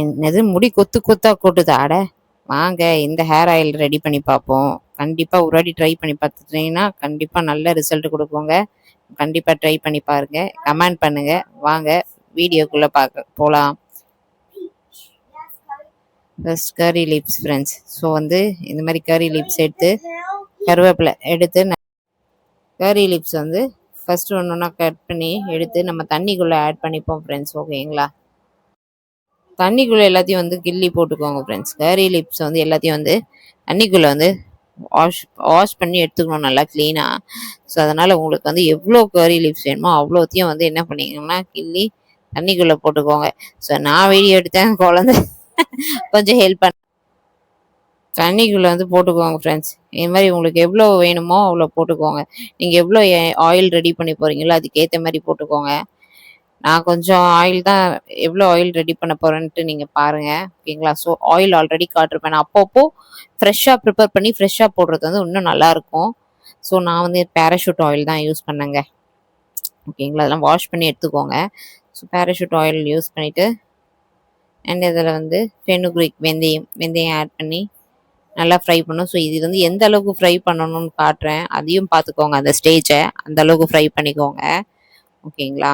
என்னது முடி கொத்து கொத்தா கொட்டுது? அட வாங்க இந்த ஹேர் ஆயில் ரெடி பண்ணி பார்ப்போம். கண்டிப்பாக ஒரு வாட்டி ட்ரை பண்ணி பார்த்துட்டீங்கன்னா கண்டிப்பாக நல்ல ரிசல்ட் கொடுப்போங்க. கண்டிப்பாக ட்ரை பண்ணி பாருங்க, கமெண்ட் பண்ணுங்க. வாங்க வீடியோக்குள்ளே பார்க்க போகலாம். ஃபர்ஸ்ட் கரி லிப்ஸ் ஃப்ரெண்ட்ஸ். ஸோ வந்து இந்த மாதிரி கரி லிப்ஸ் எடுத்து கருவேப்பிலை எடுத்து கரி லிப்ஸ் வந்து ஃபர்ஸ்ட் ஒன்று ஒன்றா கட் பண்ணி எடுத்து நம்ம தண்ணிக்குள்ளே ஆட் பண்ணிப்போம் ஃப்ரெண்ட்ஸ். ஓகேங்களா? தண்ணிக்குள்ளே எல்லாத்தையும் வந்து கிள்ளி போட்டுக்கோங்க ஃப்ரெண்ட்ஸ். கரி லிப்ஸ் வந்து எல்லாத்தையும் வந்து தண்ணிக்குள்ளே வந்து வாஷ் பண்ணி எடுத்துக்கணும் நல்லா க்ளீனாக. ஸோ அதனால் உங்களுக்கு வந்து எவ்வளோ கரி லிப்ஸ் வேணுமோ அவ்வளோத்தையும் வந்து என்ன பண்ணிக்கணும்னா கிள்ளி தண்ணிக்குள்ளே போட்டுக்கோங்க. ஸோ நான் வீடியோ எடுத்தேன், குழந்தை கொஞ்சம் ஹெல்ப் பண்ண தண்ணிக்குள்ளே வந்து போட்டுக்கோங்க ஃப்ரெண்ட்ஸ். இது மாதிரி உங்களுக்கு எவ்வளோ வேணுமோ அவ்வளோ போட்டுக்கோங்க. நீங்கள் எவ்வளோ ஆயில் ரெடி பண்ணி போகிறீங்களோ அதுக்கேற்ற மாதிரி போட்டுக்கோங்க. நான் கொஞ்சம் ஆயில் தான், எவ்வளோ ஆயில் ரெடி பண்ண போகிறேன்ட்டு நீங்கள் பாருங்கள். ஓகேங்களா? ஸோ ஆயில் ஆல்ரெடி காட்டிருப்பேன். நான் அப்பப்போ ஃப்ரெஷ்ஷாக ப்ரிப்பேர் பண்ணி ஃப்ரெஷ்ஷாக போடுறது வந்து இன்னும் நல்லாயிருக்கும். ஸோ நான் வந்து பேராஷூட் ஆயில் தான் யூஸ் பண்ணேங்க. ஓகேங்களா? அதெல்லாம் வாஷ் பண்ணி எடுத்துக்கோங்க. ஸோ பேராஷூட் ஆயில் யூஸ் பண்ணிவிட்டு அண்ட் இதில் வந்து ஃபெனுக்ரிக் வெந்தயம் ஆட் பண்ணி நல்லா ஃப்ரை பண்ணும். ஸோ இது வந்து எந்த அளவுக்கு ஃப்ரை பண்ணணும்னு காட்டுறேன், அதையும் பார்த்துக்கோங்க. அந்த ஸ்டேஜை அந்த அளவுக்கு ஃப்ரை பண்ணிக்கோங்க. ஓகேங்களா?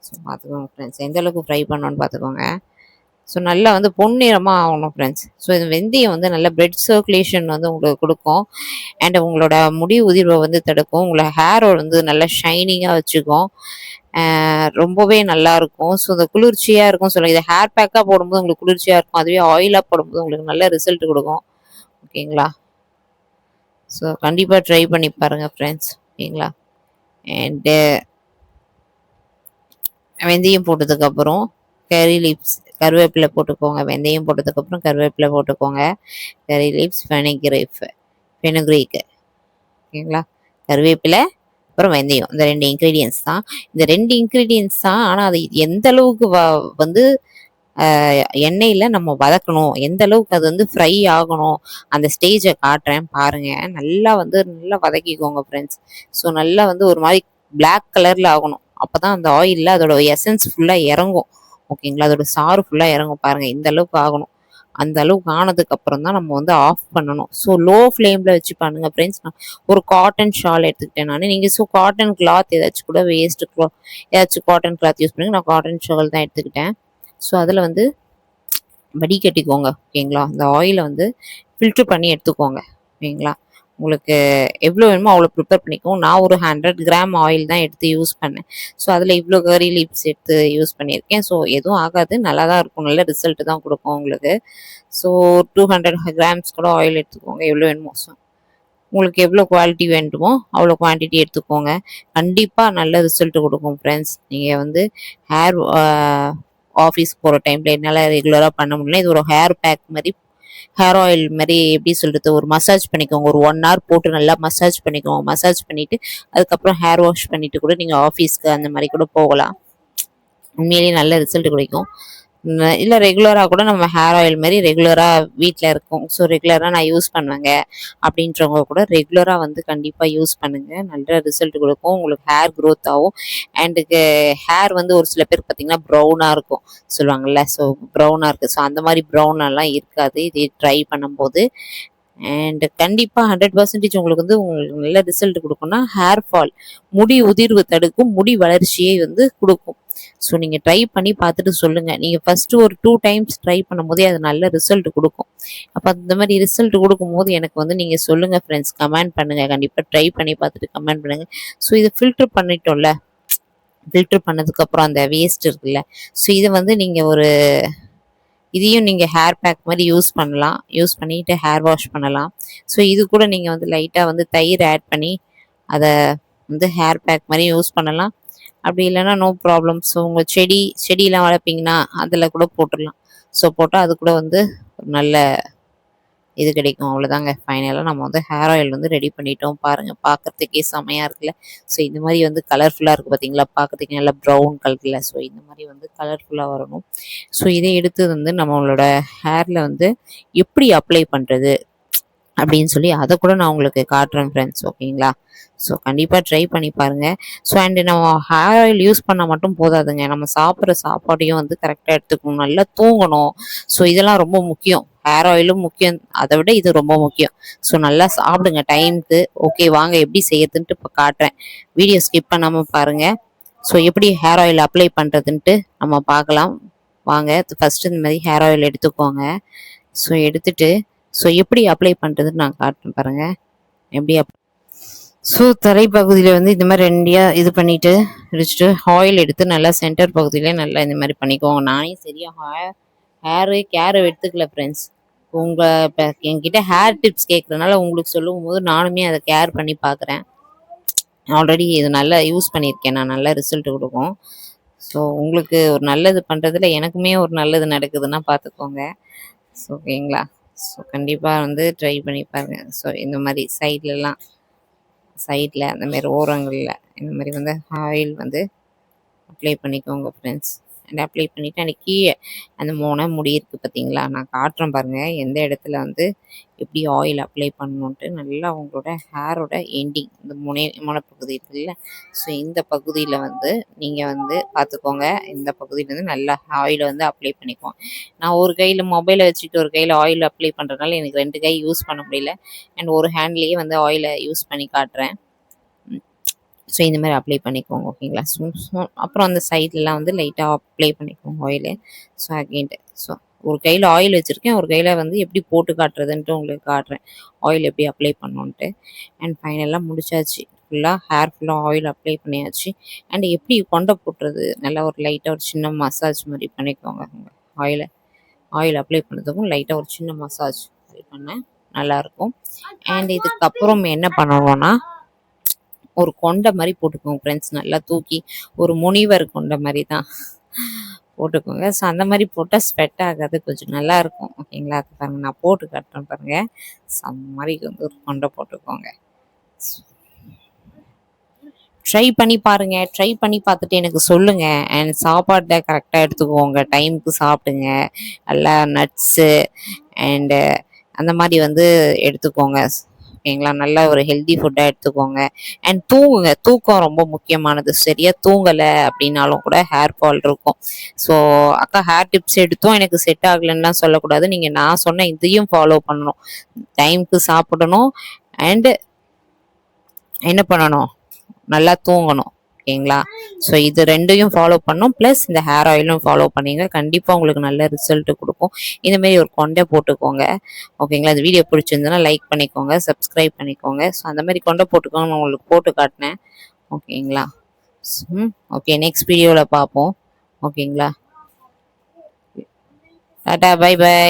ஸோ பார்த்துக்கோங்க ஃப்ரெண்ட்ஸ், எந்த அளவுக்கு ஃப்ரை பண்ணணும்னு பார்த்துக்கோங்க. ஸோ நல்லா வந்து பொன்னிறமாக ஆகணும் ஃப்ரெண்ட்ஸ். ஸோ இது வெந்தயம் வந்து நல்ல பிளட் சர்க்குலேஷன் வந்து உங்களுக்கு கொடுக்கும். அண்ட் உங்களோட முடி உதிர்வை வந்து தடுக்கும். உங்களை ஹேரோட வந்து நல்லா ஷைனிங்காக வச்சுக்கும். ரொம்பவே நல்லா இருக்கும். ஸோ இந்த குளிர்ச்சியாக இருக்கும் சொல்லுங்கள். இதை ஹேர் பேக்காக போடும்போது உங்களுக்கு குளிர்ச்சியாக இருக்கும். அதுவே ஆயிலாக போடும்போது உங்களுக்கு நல்ல ரிசல்ட் கொடுக்கும். ஓகேங்களா? ஸோ கண்டிப்பாக ட்ரை பண்ணி பாருங்கள் ஃப்ரெண்ட்ஸ். ஓகேங்களா? அண்டு வெந்தயம் போட்டதுக்கப்புறம் கரி லிப்ஸ் கருவேப்பிலை போட்டுக்கோங்க. வெந்தயம் போட்டதுக்கப்புறம் கருவேப்பிலை போட்டுக்கோங்க. கரி லிப்ஸ் ஃபெனுக்ரீக். ஓகேங்களா? கருவேப்பிலை அப்புறம் வெந்தயம், இந்த 2 இன்க்ரீடியன்ஸ் தான். இந்த 2 இன்க்ரீடியன்ஸ் தான். ஆனால் அது எந்த அளவுக்கு வந்து எண்ணெயில் நம்ம வதக்கணும், எந்த அளவுக்கு அது வந்து ஃப்ரை ஆகணும், அந்த ஸ்டேஜை காட்டுறேன் பாருங்கள். நல்லா வந்து நல்லா வதக்கிக்கோங்க ஃப்ரெண்ட்ஸ். ஸோ நல்லா வந்து ஒரு மாதிரி பிளாக் கலரில் ஆகணும். அப்போ தான் அந்த ஆயிலில் அதோட எசன்ஸ் ஃபுல்லாக இறங்கும். ஓகேங்களா? அதோட சாறு ஃபுல்லாக இறங்கும் பாருங்கள். இந்த அளவுக்கு ஆகணும். அந்த அளவுக்கு ஆனதுக்கப்புறம் தான் நம்ம வந்து ஆஃப் பண்ணணும். ஸோ லோ ஃப்ளேமில் வச்சு பண்ணுங்க ஃப்ரெண்ட்ஸ். நான் ஒரு காட்டன் ஷால் எடுத்துக்கிட்டேன் நான். நீங்கள் ஸோ காட்டன் கிளாத் ஏதாச்சும் கூட வேஸ்ட்டு ஏதாச்சும் காட்டன் கிளாத் யூஸ் பண்ணுங்க. நான் காட்டன் ஷால் தான் எடுத்துக்கிட்டேன். ஸோ அதில் வந்து வடிகட்டிக்கோங்க. ஓகேங்களா? அந்த ஆயிலை வந்து ஃபில்ட்ரு பண்ணி எடுத்துக்கோங்க. ஓகேங்களா? உங்களுக்கு எவ்வளோ வேணுமோ அவ்வளோ ப்ரிப்பேர் பண்ணிக்கோங்க. நான் ஒரு 100 கிராம் ஆயில் தான் எடுத்து யூஸ் பண்ணேன். ஸோ அதில் இவ்வளோ கரி லிப்ஸ் எடுத்து யூஸ் பண்ணியிருக்கேன். ஸோ எதுவும் ஆகாது, நல்லா தான் இருக்கும், நல்ல ரிசல்ட்டு தான் கொடுக்கும் உங்களுக்கு. ஸோ 200 கிராம்ஸ் கூட ஆயில் எடுத்துக்கோங்க, எவ்வளோ வேணுமோ. ஸோ உங்களுக்கு எவ்வளோ குவாலிட்டி வேண்டுமோ அவ்வளோ குவான்டிட்டி எடுத்துக்கோங்க. கண்டிப்பாக நல்ல ரிசல்ட் கொடுக்கும் ஃப்ரெண்ட்ஸ். நீங்கள் வந்து ஹேர் ஆஃபீஸ் போகிற டைமில் என்னால் ரெகுலராக பண்ண முடியல. இது ஒரு ஹேர் பேக் மாதிரி, ஹேர் ஆயில் மாதிரி, எப்படி சொல்கிறது, ஒரு மசாஜ் பண்ணிக்கோங்க. ஒரு 1 hour போட்டு நல்லா மசாஜ் பண்ணிக்கோங்க. மசாஜ் பண்ணிவிட்டு அதுக்கப்புறம் ஹேர் வாஷ் பண்ணிவிட்டு கூட நீங்கள் ஆஃபீஸ்க்கு அந்த மாதிரி கூட போகலாம். உண்மையிலேயே நல்ல ரிசல்ட் கிடைக்கும். இல்லை ரெகுலராக கூட நம்ம ஹேர் ஆயில் மாதிரி ரெகுலராக வீட்டில் இருக்கும். ஸோ ரெகுலராக நான் யூஸ் பண்ணுவேங்க அப்படின்றவங்க கூட ரெகுலராக வந்து கண்டிப்பாக யூஸ் பண்ணுங்கள். நல்ல ரிசல்ட் கொடுக்கும். உங்களுக்கு ஹேர் க்ரோத் ஆகும். அண்டுக்கு ஹேர் வந்து ஒரு சில பேர் பார்த்திங்கன்னா ப்ரௌனாக இருக்கும் சொல்லுவாங்கள்ல. ஸோ ப்ரௌனாக இருக்குது. ஸோ அந்த மாதிரி ப்ரௌனெல்லாம் இருக்காது இது ட்ரை பண்ணும்போது. அண்ட் கண்டிப்பாக 100% உங்களுக்கு வந்து உங்களுக்கு நல்ல ரிசல்ட் கொடுக்கும்னா ஹேர் ஃபால், முடி உதிர்வு தடுக்கும், முடி வளர்ச்சியை வந்து கொடுக்கும். ஸோ நீங்கள் ட்ரை பண்ணி பார்த்துட்டு சொல்லுங்கள். நீங்கள் ஃபஸ்ட்டு ஒரு 2 times ட்ரை பண்ணும்போதே அது நல்ல ரிசல்ட் கொடுக்கும். அப்போ அந்த மாதிரி ரிசல்ட் கொடுக்கும்போது எனக்கு வந்து நீங்கள் சொல்லுங்கள் ஃப்ரெண்ட்ஸ், கமெண்ட் பண்ணுங்கள். கண்டிப்பாக ட்ரை பண்ணி பார்த்துட்டு கமெண்ட் பண்ணுங்கள். ஸோ இதை ஃபில்ட்ரு பண்ணிட்டோம்ல, ஃபில்ட்ரு பண்ணதுக்கப்புறம் அந்த வேஸ்ட் இருக்குல்ல, ஸோ இதை வந்து நீங்கள் இதையும் நீங்கள் ஹேர் பேக் மாதிரி யூஸ் பண்ணலாம். யூஸ் பண்ணிவிட்டு ஹேர் வாஷ் பண்ணலாம். ஸோ இது கூட நீங்கள் வந்து லைட்டாக வந்து தயிர் ஆட் பண்ணி அதை வந்து ஹேர் பேக் மாதிரி யூஸ் பண்ணலாம். அப்படி இல்லைன்னா நோ ப்ராப்ளம். ஸோ உங்கள் செடியெலாம் வளர்ப்பீங்கன்னா அதில் கூட போட்டுடலாம். ஸோ போட்டால் அது கூட வந்து நல்ல இது கிடைக்கும். அவ்வளோதாங்க. ஃபைனலாக நம்ம வந்து ஹேர் ஆயில் வந்து ரெடி பண்ணிட்டோம் பாருங்கள். பார்க்குறதுக்கே செமையாக இருக்குல்ல. ஸோ இந்த மாதிரி வந்து கலர்ஃபுல்லாக இருக்குது பார்த்தீங்களா, பார்க்குறதுக்கு நல்லா ப்ரௌன் கலரில். ஸோ இந்த மாதிரி வந்து கலர்ஃபுல்லாக வரணும். ஸோ இதை எடுத்து வந்து நம்மளோட ஹேரில் வந்து எப்படி அப்ளை பண்ணுறது, அப்படின்னு சொல்லி அதை கூட நான் உங்களுக்கு காட்டுறேன் ஃப்ரெண்ட்ஸ். ஓகேங்களா? ஸோ கண்டிப்பாக ட்ரை பண்ணி பாருங்கள். ஸோ அண்டு நம்ம ஹேர் ஆயில் யூஸ் பண்ணால் மட்டும் போதாதுங்க, நம்ம சாப்பிட்ற சாப்பாடையும் வந்து கரெக்டாக எடுத்துக்கணும், நல்லா தூங்கணும். ஸோ இதெல்லாம் ரொம்ப முக்கியம். ஹேர் ஆயிலும் முக்கியம், அதை விட இது ரொம்ப முக்கியம். ஸோ நல்லா சாப்பிடுங்க டைமுக்கு. ஓகே, வாங்க எப்படி செய்யறதுன்ட்டு இப்போ காட்டுறேன். வீடியோ ஸ்கிப் பண்ணாமல் பாருங்கள். ஸோ எப்படி ஹேர் ஆயில் அப்ளை பண்ணுறதுன்ட்டு நம்ம பார்க்கலாம் வாங்க. ஃபஸ்ட்டு இந்த மாதிரி ஹேர் ஆயில் எடுத்துக்கோங்க. ஸோ எடுத்துட்டு ஸோ எப்படி அப்ளை பண்ணுறதுன்னு நான் காட்டுறேன் பாருங்கள். எப்படி ஸோ தலைப்பகுதியில் வந்து இந்த மாதிரி ரெண்டியாக இது பண்ணிவிட்டு வச்சுட்டு ஆயில் எடுத்து நல்லா சென்டர் பகுதியில் நல்லா இந்த மாதிரி பண்ணிக்கோங்க. நானே சரியாக ஹேரு கேரை எடுத்துக்கல ஃப்ரெண்ட்ஸ். உங்கள் இப்போ என்கிட்ட ஹேர் டிப்ஸ் கேட்குறதுனால உங்களுக்கு சொல்லும் போது நானுமே அதை கேர் பண்ணி பார்க்குறேன். ஆல்ரெடி இது நல்லா யூஸ் பண்ணியிருக்கேன் நான், நல்ல ரிசல்ட் கொடுக்கும். ஸோ உங்களுக்கு ஒரு நல்லது பண்ணுறதுல எனக்குமே ஒரு நல்லது நடக்குதுன்னா பார்த்துக்கோங்க. ஸோ ஓகேங்களா? ஸோ கண்டிப்பாக வந்து ட்ரை பண்ணி பாருங்கள். ஸோ இந்த மாதிரி சைடில் அந்த மாதிரி ஓரங்களில் இந்த மாதிரி வந்து ஆயில் வந்து அப்ளை பண்ணிக்கோங்க ஃப்ரெண்ட்ஸ். அண்ட் அப்ளை பண்ணிவிட்டு அந்த கீழே அந்த முடி இருக்குது பார்த்தீங்களா, நான் காட்டுறேன் பாருங்கள் எந்த இடத்துல வந்து எப்படி ஆயில் அப்ளை பண்ணணுன்ட்டு. நல்லா உங்களோட ஹேரோட எண்டிங் இந்த முனைப்பகுதி இருக்குல்ல, ஸோ இந்த பகுதியில் வந்து நீங்கள் வந்து பார்த்துக்கோங்க. இந்த பகுதியில் வந்து நல்லா ஆயிலை வந்து அப்ளை பண்ணிக்குவோம். நான் ஒரு கையில் மொபைலை வச்சுட்டு ஒரு கையில் ஆயில் அப்ளை பண்ணுறதுனால எனக்கு 2 கை யூஸ் பண்ண முடியல. அண்ட் ஒரு ஹேண்ட்லேயே வந்து ஆயிலை யூஸ் பண்ணி காட்டுறேன். ஸோ இந்த மாதிரி அப்ளை பண்ணிக்கோங்க. ஓகேங்களா? அப்புறம் அந்த சைட்லலாம் வந்து லைட்டாக அப்ளை பண்ணிக்கோங்க ஆயிலு. ஸோ அகெயின்ட்டு ஸோ ஒரு கையில் ஆயில் வச்சுருக்கேன், ஒரு கையில் வந்து எப்படி போட்டு காட்டுறதுன்ட்டு உங்களுக்கு காட்டுறேன், ஆயில் எப்படி அப்ளை பண்ணணுன்ட்டு. அண்ட் ஃபைனலாக முடிச்சாச்சு, ஹேர் ஃபுல்லாக ஆயில் அப்ளை பண்ணியாச்சு. அண்ட் எப்படி கொண்டை போட்டுறது, நல்லா ஒரு லைட்டாக ஒரு சின்ன மசாஜ் மாதிரி பண்ணிக்கோங்க. ஆயில் அப்ளை பண்ணதுக்கும் லைட்டாக ஒரு சின்ன மசாஜ் அப்ளை பண்ணேன், நல்லாயிருக்கும். அண்ட் இதுக்கப்புறம் என்ன பண்ணணும்னா ஒரு கொண்டை மாதிரி போட்டுக்கோங்க ஃப்ரெண்ட்ஸ். நல்லா தூக்கி ஒரு முனிவர் கொண்டை மாதிரி தான் போட்டுக்கோங்க. ஸோ அந்த மாதிரி போட்டால் ஸ்வெட் ஆகாது, கொஞ்சம் நல்லாயிருக்கும். ஓகேங்களா? அது பாருங்கள், நான் போட்டு காட்டுறேன் பாருங்கள். ஸோ அந்த மாதிரி வந்து ஒரு கொண்டை போட்டுக்கோங்க. ட்ரை பண்ணி பாருங்கள். ட்ரை பண்ணி பார்த்துட்டு எனக்கு சொல்லுங்கள். அண்ட் சாப்பாட்டை கரெக்டாக எடுத்துக்கோங்க, டைமுக்கு சாப்பிடுங்க. நல்லா நட்ஸு அண்டு அந்த மாதிரி வந்து எடுத்துக்கோங்க. ஓகேங்களா? நல்லா ஒரு ஹெல்தி ஃபுட்டாக எடுத்துக்கோங்க. அண்ட் தூங்குங்க, தூக்கம் ரொம்ப முக்கியமானது. சரியாக தூங்கலை அப்படின்னாலும் கூட ஹேர் ஃபால் இருக்கும். ஸோ அக்கா ஹேர் டிப்ஸ் எடுத்தோம் எனக்கு செட் ஆகலைன்னுலாம் சொல்லக்கூடாது. நீங்கள் நான் சொன்ன இதையும் ஃபாலோ பண்ணணும். டைமுக்கு சாப்பிடணும் அண்டு என்ன பண்ணணும், நல்லா தூங்கணும். ஓகேங்களா? ஸோ இது 2யும் ஃபாலோ பண்ணணும். ப்ளஸ் இந்த ஹேர் ஆயிலும் ஃபாலோ பண்ணிங்க, கண்டிப்பாக உங்களுக்கு நல்ல ரிசல்ட்டு கொடுக்கும். இந்தமாரி ஒரு கொண்டை போட்டுக்கோங்க. ஓகேங்களா? இந்த வீடியோ பிடிச்சிருந்ததுன்னா லைக் பண்ணிக்கோங்க, சப்ஸ்கிரைப் பண்ணிக்கோங்க. ஸோ அந்த மாதிரி கொண்டை போட்டுக்கோங்க, நான் உங்களுக்கு போட்டு காட்டினேன். ஓகேங்களா? ஓகே, நெக்ஸ்ட் வீடியோவில் பார்ப்போம். ஓகேங்களா? டாடா, பை பை.